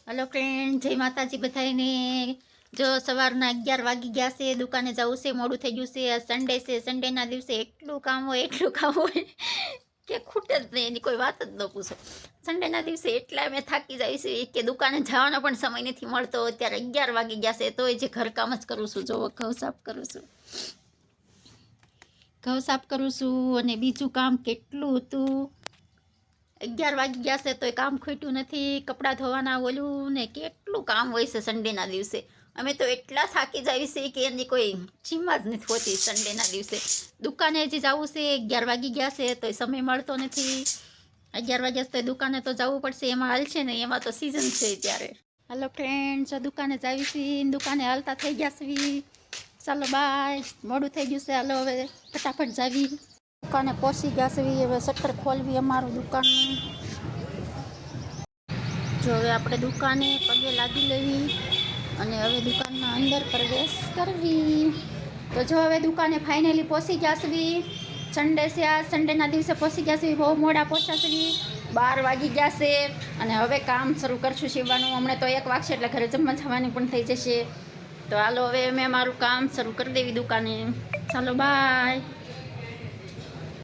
Hello friend, જય માતાજી બધાને। જો સવારના 11 વાગી ગયા છે, દુકાને જવું છે, મોડું થઈ ગયું છે। સન્ડે છે, સન્ડેના દિવસે એટલું કામ હોય કે ખૂટે જ નહીં, એની કોઈ વાત જ ન પૂછો। સન્ડેના દિવસે એટલા મેં થાકી જાય છે કે દુકાને જવાનો પણ સમય નથી મળતો। અત્યારે 11 વાગી ગયા છે, તોય જે ઘરકામ જ કરું છું। જો ઘઉં સાફ કરું છું અને બીજું કામ કેટલું હતું। 11 વાગી ગયા છે તોય કામ ખૂટ્યું નથી। કપડાં ધોવાના ઓલું ને કેટલું કામ હોય છે સન્ડેના દિવસે। અમે તો એટલા થાકી જાય છે કે એની કોઈ સીમા જ નથી હોતી। સન્ડેના દિવસે દુકાને હજી જવું છે, 11 વાગી ગયા છે તોય સમય મળતો નથી। 11 વાગ્યા તો દુકાને તો જવું પડશે, એમાં હાલ છે ને, એમાં તો સિઝન છે ત્યારે। હાલો ફ્રેન્ડ્સ, દુકાને જાવી છીએ, દુકાને હાલતા થઈ ગયા છે। ચાલો બાય, મોડું થઈ ગયું છે, હાલો હવે ફટાફટ જાવી। દુકાને પહોંચી ગયા છે, હવે શટર ખોલવી અમારું દુકાનનું। જો હવે આપણે દુકાને પગે લાગી લેવી અને હવે દુકાનના અંદર પ્રવેશ કરવી। તો જો હવે દુકાને ફાઇનલી પહોંચી ગયા છે। સન્ડે છે, આ સન્ડેના દિવસે પહોંચી ગયા છે, બહુ મોડા પહોંચ્યા છે। 12 વાગી ગયા છે અને હવે કામ શરૂ કરશું સીવવાનું। હમણાં તો 1 વાગશે એટલે ઘરે જમવા જવાની પણ થઈ જશે। તો હાલો હવે મેં મારું કામ શરૂ કરી દેવી દુકાને। ચાલો બાય।